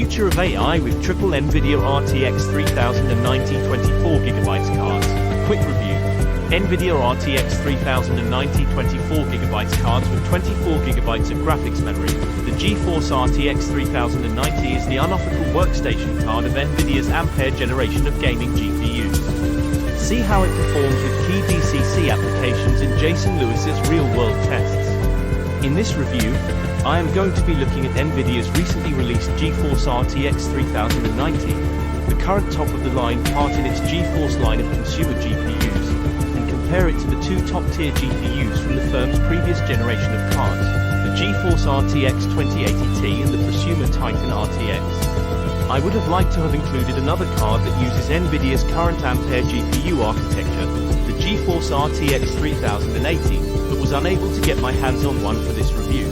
future of AI with triple NVIDIA RTX 3090 24GB cards. Quick review. NVIDIA RTX 3090 24GB cards with 24GB of graphics memory. The GeForce RTX 3090 is the unofficial workstation card of NVIDIA's Ampere generation of gaming GPUs. See how it performs with key DCC applications in Jason Lewis's real-world tests. In this review, I am going to be looking at NVIDIA's recently released GeForce RTX 3090, the current top-of-the-line part in its GeForce line of consumer GPUs, and compare it to the two top-tier GPUs from the firm's previous generation of cards, the GeForce RTX 2080 and the prosumer Titan RTX. I would have liked to have included another card that uses NVIDIA's current Ampere GPU architecture, the GeForce RTX 3080, but was unable to get my hands on one for this review.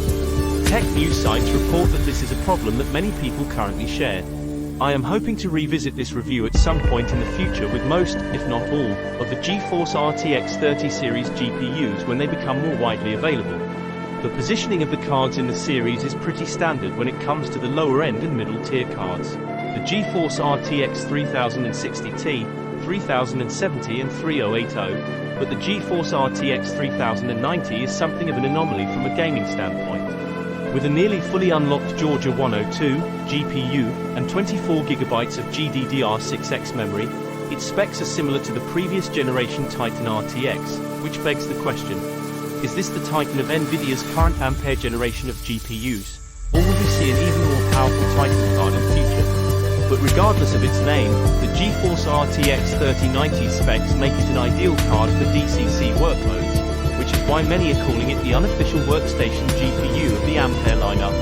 Tech news sites report that this is a problem that many people currently share. I am hoping to revisit this review at some point in the future with most, if not all, of the GeForce RTX 30 series GPUs when they become more widely available. The positioning of the cards in the series is pretty standard when it comes to the lower end and middle tier cards. The GeForce RTX 3060Ti, 3070 and 3080, but the GeForce RTX 3090 is something of an anomaly from a gaming standpoint. With a nearly fully unlocked Georgia 102 GPU and 24GB of GDDR6X memory, its specs are similar to the previous generation Titan RTX, which begs the question, is this the Titan of NVIDIA's current Ampere generation of GPUs, or will we see an even more powerful Titan card in future? But regardless of its name, the GeForce RTX 3090 specs make it an ideal card for DCC workloads, which is why many are calling it the unofficial workstation GPU of the Ampere lineup.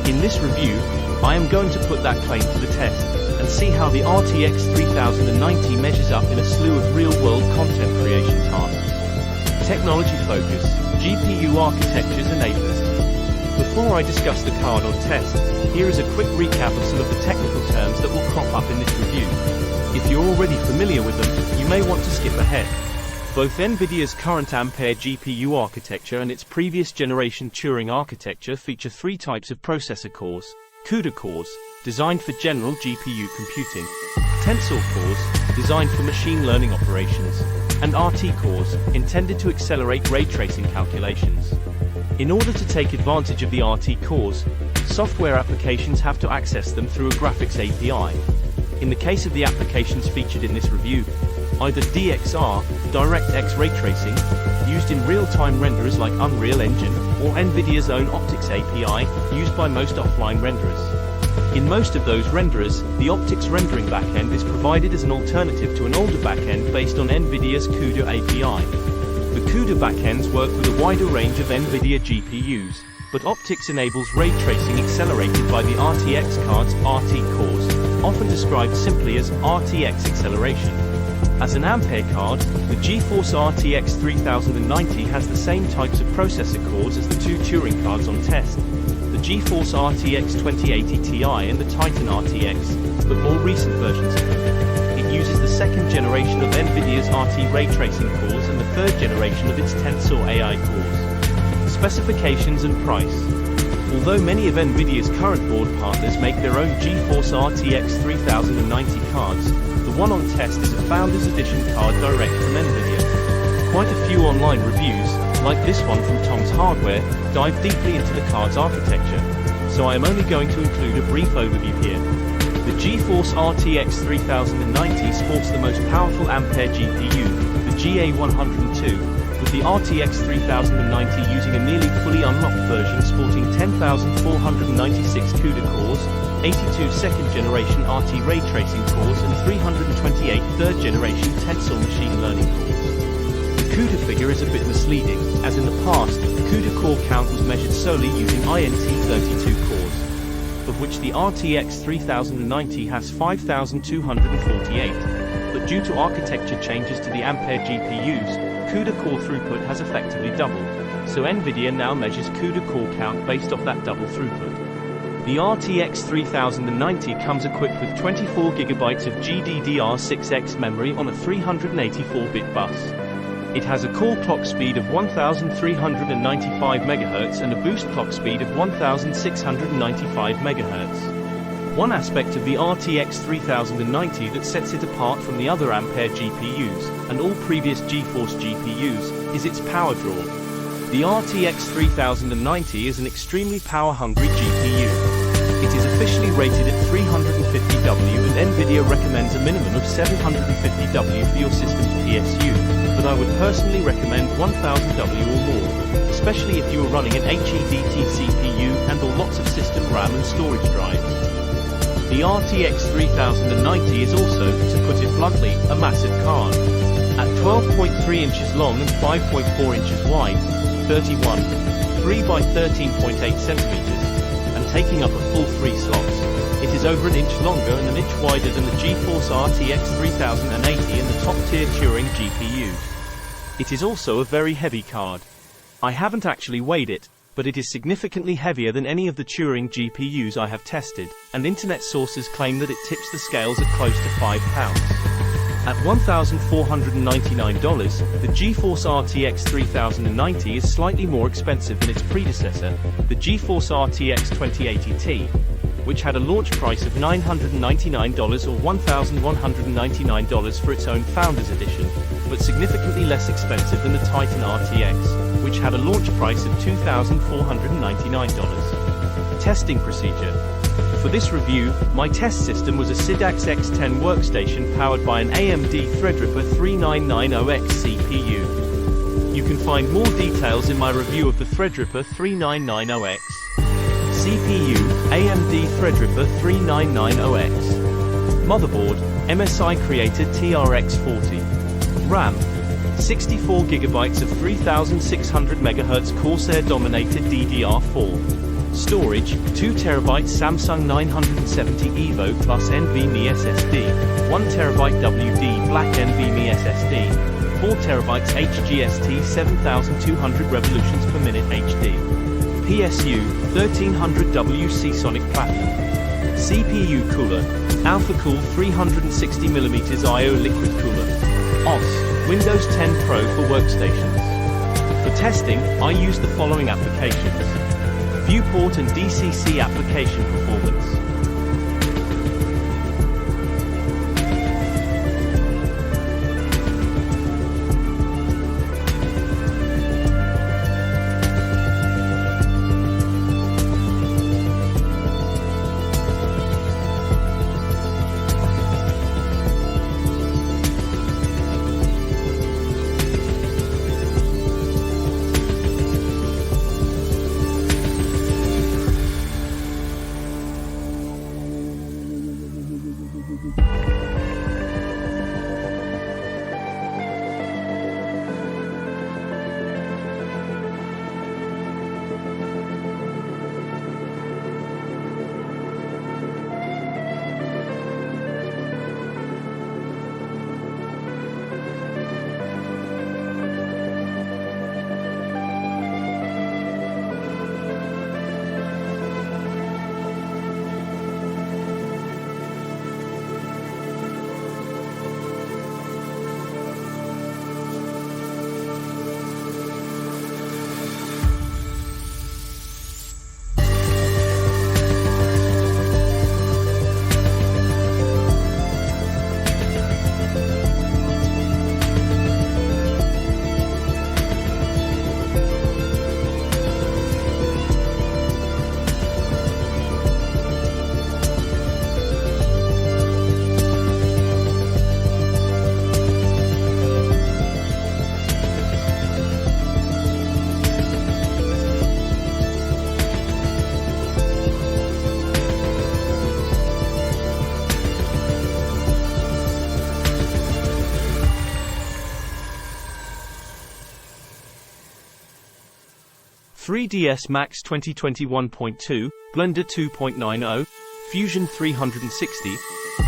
In this review, I am going to put that claim to the test, and see how the RTX 3090 measures up in a slew of real-world content creation tasks. Technology focus, GPU architectures enablers. Before I discuss the card or test, here is a quick recap of some of the technical terms that will crop up in this review. If you're already familiar with them, you may want to skip ahead. Both NVIDIA's current Ampere GPU architecture and its previous generation Turing architecture feature three types of processor cores: CUDA cores, designed for general GPU computing; Tensor cores, designed for machine learning operations; and RT cores, intended to accelerate ray tracing calculations. In order to take advantage of the RT cores, software applications have to access them through a graphics API. In the case of the applications featured in this review, either DXR, DirectX ray tracing, used in real-time renderers like Unreal Engine, or NVIDIA's own optics API, used by most offline renderers. In most of those renderers, the optics rendering backend is provided as an alternative to an older backend based on NVIDIA's CUDA API. The CUDA backends work with a wider range of NVIDIA GPUs, but optics enables ray tracing accelerated by the RTX card's RT cores, often described simply as RTX acceleration. As an Ampere card, the GeForce RTX 3090 has the same types of processor cores as the two Turing cards on test, the GeForce RTX 2080 Ti and the Titan RTX, but more recent versions of them. It uses the second generation of NVIDIA's RT ray tracing cores and the third generation of its Tensor AI cores. Specifications and price. Although many of NVIDIA's current board partners make their own GeForce RTX 3090 cards, the one on test is a Founders Edition card direct from NVIDIA. Quite a few online reviews, like this one from Tom's Hardware, dive deeply into the card's architecture, so I am only going to include a brief overview here. The GeForce RTX 3090 sports the most powerful Ampere GPU, the GA102, with the RTX 3090 using a nearly fully unlocked version sporting 10,496 CUDA cores, 82 second-generation RT ray tracing cores and 328 third-generation Tensor machine learning cores. The CUDA figure is a bit misleading, as in the past, CUDA core count was measured solely using INT32 cores, of which the RTX 3090 has 5,248, but due to architecture changes to the Ampere GPUs, CUDA core throughput has effectively doubled, so NVIDIA now measures CUDA core count based off that double throughput. The RTX 3090 comes equipped with 24GB of GDDR6X memory on a 384-bit bus. It has a core clock speed of 1395 MHz and a boost clock speed of 1695 MHz. One aspect of the RTX 3090 that sets it apart from the other Ampere GPUs, and all previous GeForce GPUs, is its power draw. The RTX 3090 is an extremely power-hungry GPU. It is officially rated at 350W and NVIDIA recommends a minimum of 750W for your system's PSU, but I would personally recommend 1000W or more, especially if you are running an HEDT CPU and/or lots of system RAM and storage drives. The RTX 3090 is also, to put it bluntly, a massive card. At 12.3 inches long and 5.4 inches wide, 3 by 13.8 centimeters, and taking up a full 3 slots, it is over an inch longer and an inch wider than the GeForce RTX 3080 and the top-tier Turing GPUs. It is also a very heavy card. I haven't actually weighed it, but it is significantly heavier than any of the Turing GPUs I have tested, and internet sources claim that it tips the scales at close to 5 pounds. At $1,499, the GeForce RTX 3090 is slightly more expensive than its predecessor, the GeForce RTX 2080 Ti, which had a launch price of $999 or $1,199 for its own Founders Edition, but significantly less expensive than the Titan RTX, which had a launch price of $2,499. Testing procedure. For this review, my test system was a Sidax X10 workstation powered by an AMD Threadripper 3990X CPU. You can find more details in my review of the Threadripper 3990X. CPU, AMD Threadripper 3990X. Motherboard, MSI Creator TRX 40. RAM, 64GB of 3600 MHz Corsair-dominated DDR4. Storage, 2TB Samsung 970 EVO plus NVMe SSD, 1TB WD Black NVMe SSD, 4TB HGST 7200 revolutions per minute HD. PSU, 1300W Seasonic Platinum. CPU cooler, AlphaCool 360mm IO liquid cooler. OS, Windows 10 Pro for workstations. For testing, I use the following applications. Viewport and DCC application performance. .3ds Max 2021.2, Blender 2.90, Fusion 360,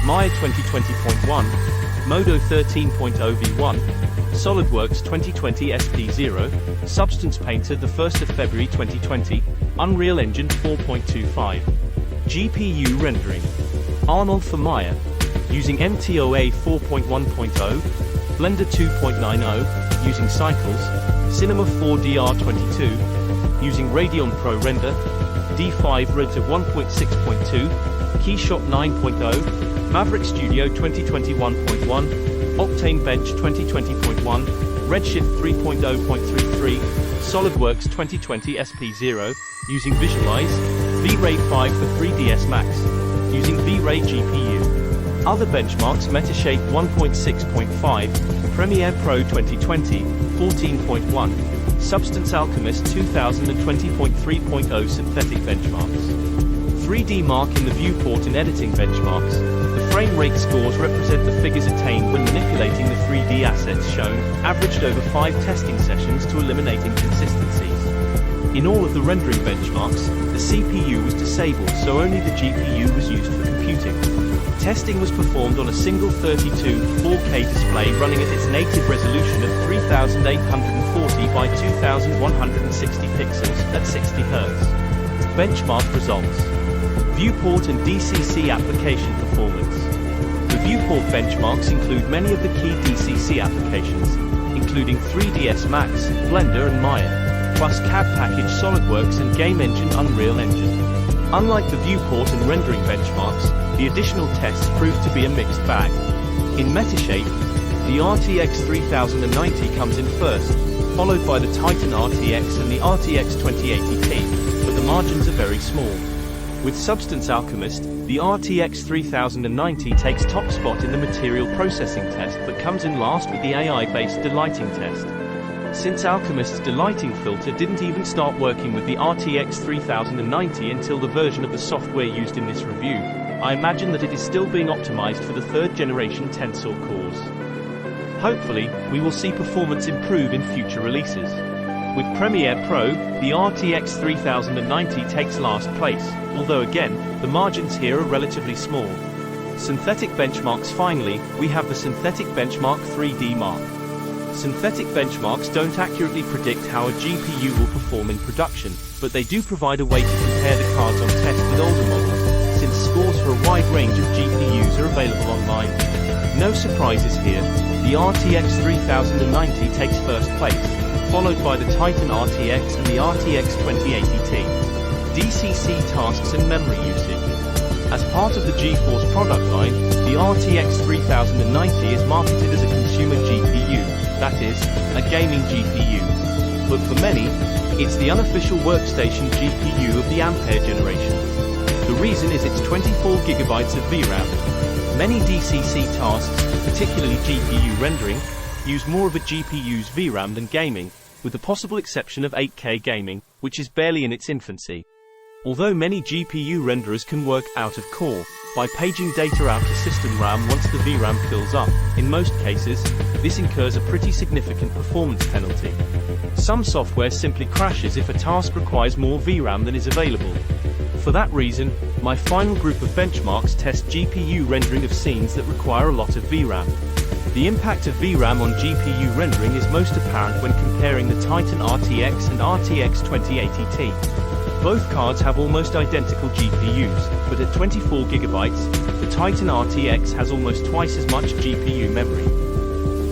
Maya 2020.1, Modo 13.0 v1, SolidWorks 2020 SP0, Substance Painter 1st of February 2020, Unreal Engine 4.25. GPU rendering. Arnold for Maya. Using MTOA 4.1.0, Blender 2.90, using Cycles, Cinema 4DR22, using Radeon Pro Render, D5 Reds of 1.6.2, Keyshot 9.0, Maverick Studio 2021.1, Octane Bench 2020.1, Redshift 3.0.33, SolidWorks 2020 SP0, using Visualize, V-Ray 5 for 3ds Max, using V-Ray GPU. Other benchmarks: Metashape 1.6.5, Premiere Pro 2020, 14.1, Substance Alchemist 2020.3.0 synthetic benchmarks. 3D Mark in the viewport and editing benchmarks. The frame rate scores represent the figures attained when manipulating the 3D assets shown, averaged over 5 testing sessions to eliminate inconsistencies. In all of the rendering benchmarks, the CPU was disabled, so only the GPU was used for computing. Testing was performed on a single 32 4K display running at its native resolution of 3840 by 2160 pixels at 60 Hz. Benchmark results. Viewport and DCC application performance. The viewport benchmarks include many of the key DCC applications, including 3ds Max, Blender and Maya, plus CAD package SolidWorks and game engine Unreal Engine. Unlike the viewport and rendering benchmarks, the additional tests proved to be a mixed bag. In Metashape, the RTX 3090 comes in first, followed by the Titan RTX and the RTX 2080 Ti, but the margins are very small. With Substance Alchemist, the RTX 3090 takes top spot in the material processing test but comes in last with the AI-based delighting test. Since Alchemist's delighting filter didn't even start working with the RTX 3090 until the version of the software used in this review, I imagine that it is still being optimized for the 3rd generation Tensor cores. Hopefully, we will see performance improve in future releases. With Premiere Pro, the RTX 3090 takes last place, although again, the margins here are relatively small. Synthetic benchmarks. Finally, we have the Synthetic Benchmark 3D Mark. Synthetic benchmarks don't accurately predict how a GPU will perform in production, but they do provide a way to compare the cards on test with older models, since scores for a wide range of GPUs are available online. No surprises here, the RTX 3090 takes first place, followed by the Titan RTX and the RTX 2080 Ti. DCC tasks and memory usage. As part of the GeForce product line, the RTX 3090 is marketed as a consumer GPU, that is, a gaming GPU. But for many, it's the unofficial workstation GPU of the Ampere generation. The reason is its 24GB of VRAM. Many DCC tasks, particularly GPU rendering, use more of a GPU's VRAM than gaming, with the possible exception of 8K gaming, which is barely in its infancy. Although many GPU renderers can work out of core, by paging data out to system RAM once the VRAM fills up, in most cases, this incurs a pretty significant performance penalty. Some software simply crashes if a task requires more VRAM than is available. For that reason, my final group of benchmarks test GPU rendering of scenes that require a lot of VRAM. The impact of VRAM on GPU rendering is most apparent when comparing the Titan RTX and RTX 2080 Ti. Both cards have almost identical GPUs, but at 24GB, the Titan RTX has almost twice as much GPU memory.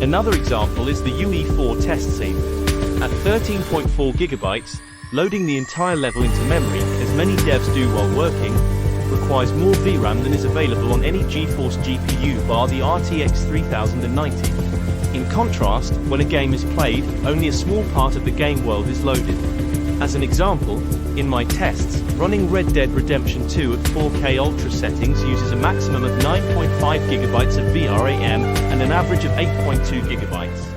Another example is the UE4 test scene. At 13.4GB, loading the entire level into memory, as many devs do while working, requires more VRAM than is available on any GeForce GPU bar the RTX 3090. In contrast, when a game is played, only a small part of the game world is loaded. As an example, in my tests, running Red Dead Redemption 2 at 4K Ultra settings uses a maximum of 9.5GB of VRAM and an average of 8.2GB.